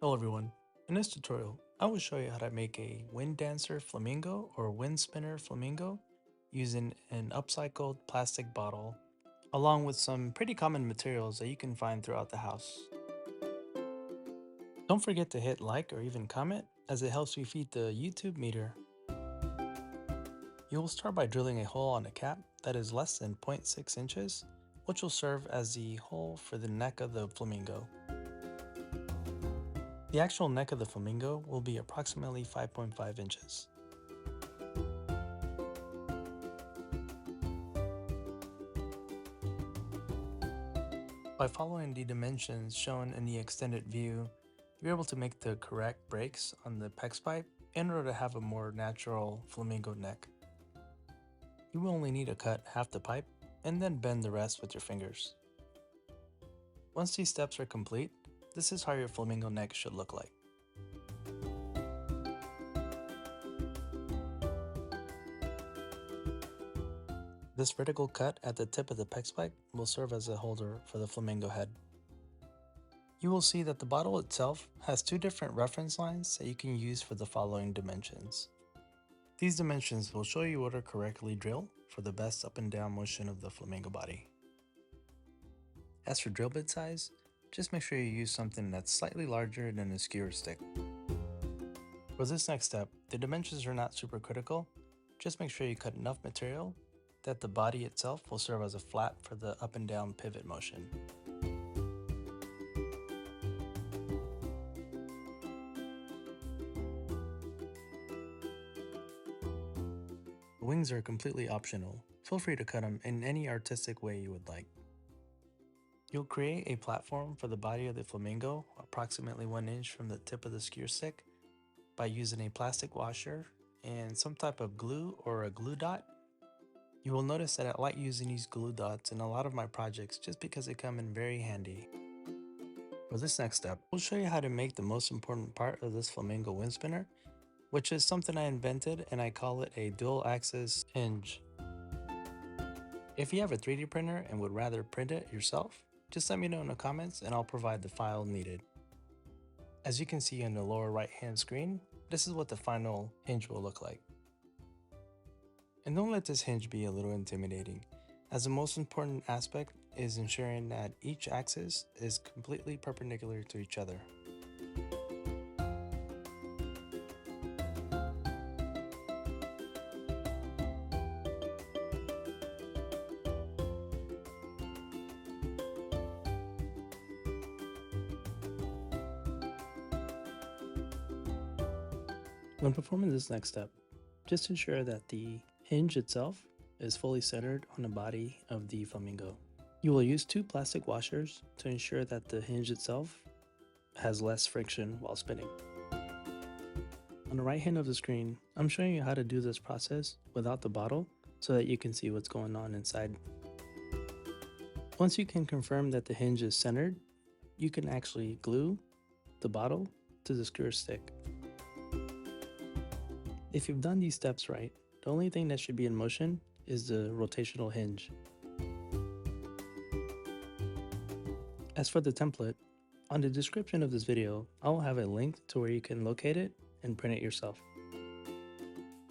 Hello everyone. In this tutorial, I will show you how to make a wind dancer flamingo or wind spinner flamingo using an upcycled plastic bottle along with some pretty common materials that you can find throughout the house. Don't forget to hit like or even comment as it helps me feed the YouTube meter. You will start by drilling a hole on a cap that is less than 0.6 inches, which will serve as the hole for the neck of the flamingo. The actual neck of the flamingo will be approximately 5.5 inches. By following the dimensions shown in the extended view, you're able to make the correct breaks on the PEX pipe in order to have a more natural flamingo neck. You will only need to cut half the pipe and then bend the rest with your fingers. Once these steps are complete, this is how your flamingo neck should look like. This vertical cut at the tip of the PEX pipe will serve as a holder for the flamingo head. You will see that the bottle itself has two different reference lines that you can use for the following dimensions. These dimensions will show you where to correctly drill for the best up and down motion of the flamingo body. As for drill bit size, just make sure you use something that's slightly larger than a skewer stick. For this next step, the dimensions are not super critical, just make sure you cut enough material that the body itself will serve as a flap for the up and down pivot motion. The wings are completely optional. Feel free to cut them in any artistic way you would like. You'll create a platform for the body of the flamingo approximately 1 inch from the tip of the skewer stick by using a plastic washer and some type of glue or a glue dot. You will notice that I like using these glue dots in a lot of my projects just because they come in very handy. For this next step, we'll show you how to make the most important part of this flamingo wind spinner, which is something I invented and I call it a dual axis hinge. If you have a 3D printer and would rather print it yourself, just let me know in the comments and I'll provide the file needed. As you can see in the lower right hand screen, this is what the final hinge will look like. And don't let this hinge be a little intimidating, as the most important aspect is ensuring that each axis is completely perpendicular to each other. When performing this next step, just ensure that the hinge itself is fully centered on the body of the flamingo. You will use 2 plastic washers to ensure that the hinge itself has less friction while spinning. On the right hand of the screen, I'm showing you how to do this process without the bottle so that you can see what's going on inside. Once you can confirm that the hinge is centered, you can actually glue the bottle to the skewer stick. If you've done these steps right, the only thing that should be in motion is the rotational hinge. As for the template, on the description of this video, I will have a link to where you can locate it and print it yourself.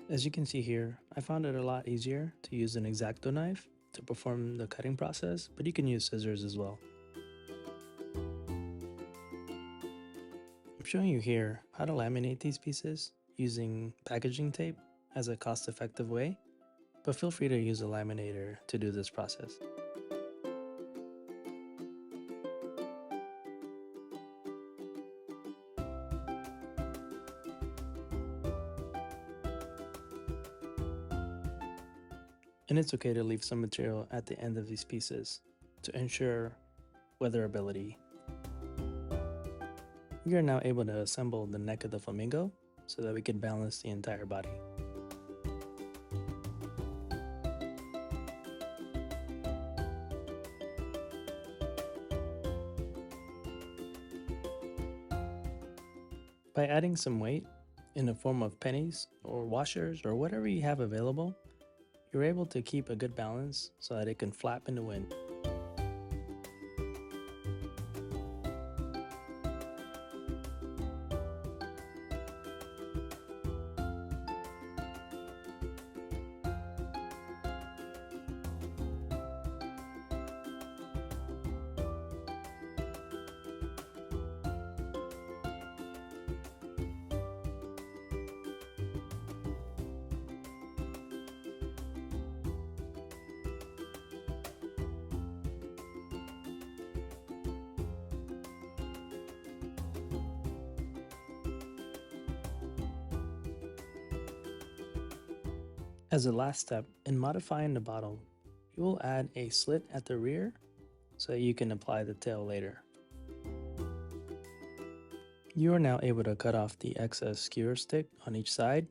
As you can see here, I found it a lot easier to use an X-Acto knife to perform the cutting process, but you can use scissors as well. I'm showing you here how to laminate these pieces using packaging tape as a cost-effective way, but feel free to use a laminator to do this process. And it's okay to leave some material at the end of these pieces to ensure weatherability. We are now able to assemble the neck of the flamingo so that we can balance the entire body. By adding some weight in the form of pennies or washers or whatever you have available, you're able to keep a good balance so that it can flap in the wind. As a last step, in modifying the bottle, you will add a slit at the rear so you can apply the tail later. You are now able to cut off the excess skewer stick on each side,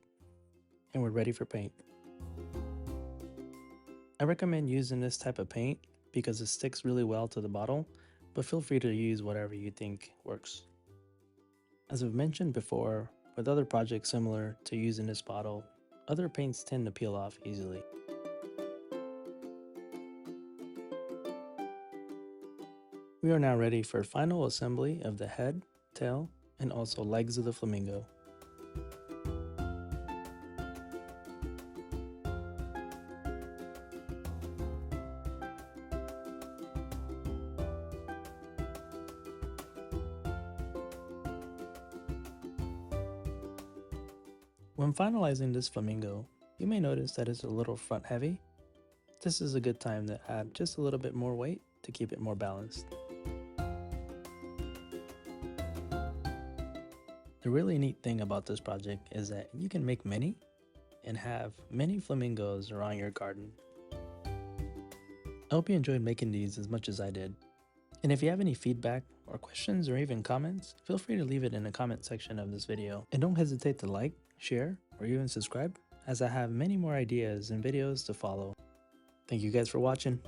and we're ready for paint. I recommend using this type of paint because it sticks really well to the bottle, but feel free to use whatever you think works. As I've mentioned before, with other projects similar to using this bottle, other paints tend to peel off easily. We are now ready for final assembly of the head, tail, and also legs of the flamingo. When finalizing this flamingo, you may notice that it's a little front heavy. This is a good time to add just a little bit more weight to keep it more balanced. The really neat thing about this project is that you can make many and have many flamingos around your garden. I hope you enjoyed making these as much as I did. And if you have any feedback or questions or even comments, feel free to leave it in the comment section of this video. And don't hesitate to like, share, or even subscribe, as I have many more ideas and videos to follow. Thank you guys for watching.